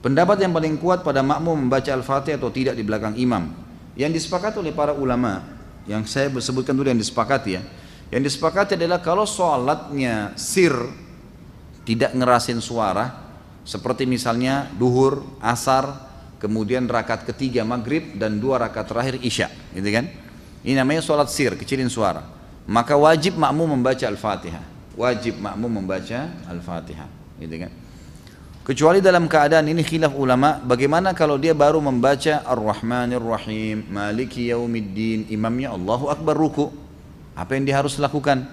Pendapat yang paling kuat pada makmum membaca Al-Fatihah atau tidak di belakang imam, yang disepakati oleh para ulama, yang saya sebutkan dulu yang disepakati ya. Yang disepakati adalah kalau sholatnya sir, tidak ngerasin suara, seperti misalnya duhur, asar, kemudian rakaat ketiga maghrib dan 2 rakaat terakhir isya, gitu kan? Ini namanya sholat sir, kecilin suara. Maka wajib makmum membaca Al-Fatihah. Wajib makmum membaca Al-Fatihah, gitu kan? Kecuali dalam keadaan ini khilaf ulama, bagaimana kalau dia baru membaca Ar-Rahmanir Rahim, Maliki Yaumiddin, imamnya Allahu Akbar ruku. Apa yang dia harus lakukan?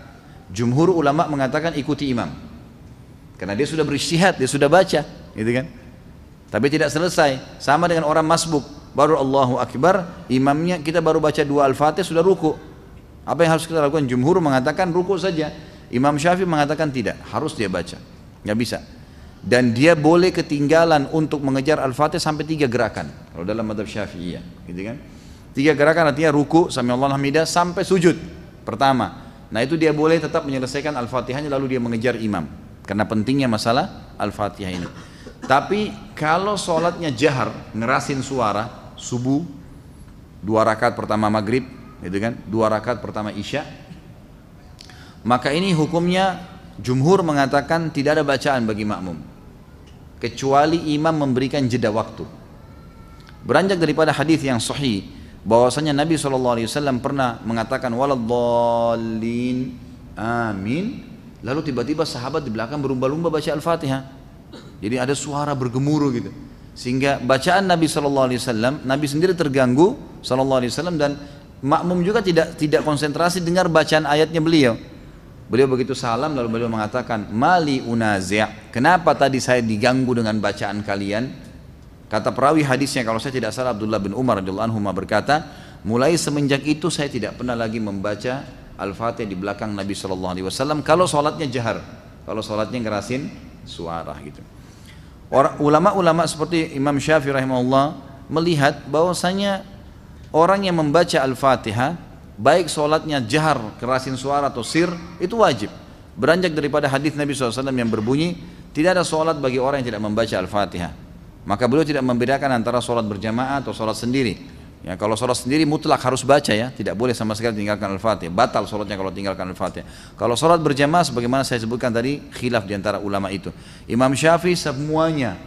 Jumhur ulama mengatakan ikuti imam. Karena dia sudah berijtihad, dia sudah baca, gitu kan? Tapi tidak selesai. Sama dengan orang masbuk, baru Allahu Akbar, imamnya kita baru baca 2 Al-Fatihah sudah ruku. Apa yang harus kita lakukan? Jumhur mengatakan ruku saja. Imam Syafi'i mengatakan tidak, harus dia baca. Nggak bisa. Dan dia boleh ketinggalan untuk mengejar Al-Fatihah sampai 3 gerakan. Kalau dalam mazhab Syafi'iyah, gitu kan? 3 gerakan artinya ruku, sami Allahu hamidah, sampai sujud pertama. Nah itu dia boleh tetap menyelesaikan Al-Fatihahnya lalu dia mengejar imam. Karena pentingnya masalah Al-Fatihah ini. Tapi kalau sholatnya jahar, ngerasin suara, subuh, 2 rakaat pertama maghrib, gitu kan? 2 rakaat pertama isya, maka ini hukumnya jumhur mengatakan tidak ada bacaan bagi makmum, kecuali imam memberikan jeda waktu. Beranjak daripada hadis yang sahih, bahwasanya Nabi SAW pernah mengatakan waladdallin, amin. Lalu tiba-tiba sahabat di belakang berlumba-lumba baca Al-Fatihah. Jadi ada suara bergemuruh gitu. Sehingga bacaan Nabi SAW, Nabi sendiri terganggu SAW, dan makmum juga tidak konsentrasi dengar bacaan ayatnya beliau. Beliau begitu salam lalu beliau mengatakan, mali unazi', kenapa tadi saya diganggu dengan bacaan kalian? Kata perawi hadisnya, kalau saya tidak salah Abdullah bin Umar radhiyallahu anhu berkata, mulai semenjak itu saya tidak pernah lagi membaca Al-Fatihah di belakang Nabi SAW kalau sholatnya jahar, kalau sholatnya ngerasin suara gitu. Ulama-ulama seperti Imam Syafi'i rahimahullah melihat bahwasanya orang yang membaca Al-Fatihah baik sholatnya jahar, kerasin suara atau sir, itu wajib. Beranjak daripada hadis Nabi SAW yang berbunyi, tidak ada sholat bagi orang yang tidak membaca Al-Fatihah. Maka beliau tidak membedakan antara sholat berjamaah atau sholat sendiri. Ya, kalau sholat sendiri mutlak harus baca ya, tidak boleh sama sekali tinggalkan Al-Fatihah, batal sholatnya kalau tinggalkan Al-Fatihah. Kalau sholat berjamaah sebagaimana saya sebutkan tadi, khilaf diantara ulama itu. Imam Syafi'i semuanya,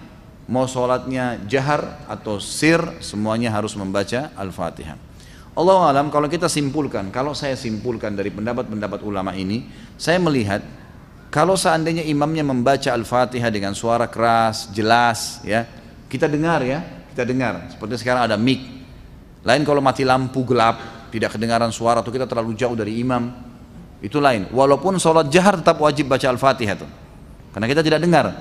mau sholatnya jahar atau sir, semuanya harus membaca Al-Fatihah. Allahu alam, kalau kita simpulkan, kalau saya simpulkan dari pendapat-pendapat ulama ini, saya melihat kalau seandainya imamnya membaca Al-Fatihah dengan suara keras, jelas, ya, kita dengar ya, kita dengar. Seperti sekarang ada mic. Lain kalau mati lampu gelap, tidak kedengaran suara atau kita terlalu jauh dari imam, itu lain. Walaupun sholat jahar tetap wajib baca Al-Fatihah tuh, karena kita tidak dengar.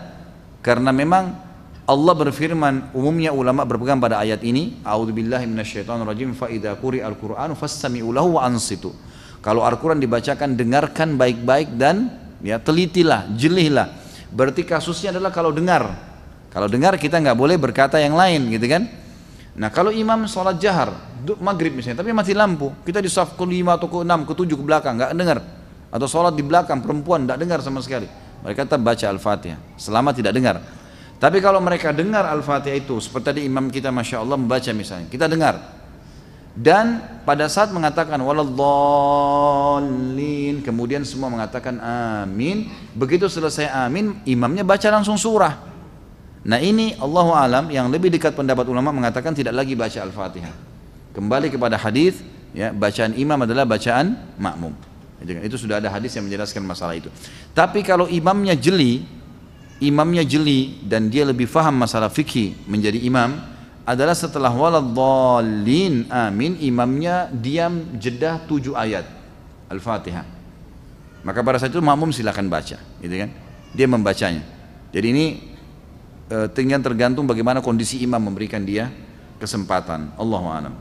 Karena memang Allah berfirman, umumnya ulama berpegang pada ayat ini, a'udzubillahi minasyaitonirrajim, fa idza quri'al qur'anu fastami'u lahu wa ansitu. Kalau Al-Qur'an dibacakan, dengarkan baik-baik dan ya telitilah, jelihlah. Berarti kasusnya adalah kalau dengar. Kalau dengar kita nggak boleh berkata yang lain, gitu kan? Nah kalau imam sholat jahar, maghrib misalnya, tapi mati lampu, kita di saf ke-5 atau ke-6, ke-7 ke belakang, nggak dengar. Atau sholat di belakang, perempuan nggak dengar sama sekali. Mereka tetap baca Al-Fatihah, selama tidak dengar. Tapi kalau mereka dengar Al-Fatihah itu, seperti tadi imam kita Masya Allah membaca misalnya, kita dengar. Dan pada saat mengatakan waladdallin, kemudian semua mengatakan amin. Begitu selesai amin, imamnya baca langsung surah. Nah ini Allahu alam, yang lebih dekat pendapat ulama mengatakan tidak lagi baca Al-Fatihah. Kembali kepada hadis, ya, bacaan imam adalah bacaan makmum. Itu sudah ada hadis yang menjelaskan masalah itu. Tapi kalau imamnya jeli dan dia lebih faham masalah fikih menjadi imam, adalah setelah waladdallin amin, imamnya diam jeda 7 ayat Al-Fatihah. Maka pada saat itu makmum silakan baca, gitu kan? Dia membacanya. Jadi ini tinggal tergantung bagaimana kondisi imam memberikan dia kesempatan. Allahu a'lam.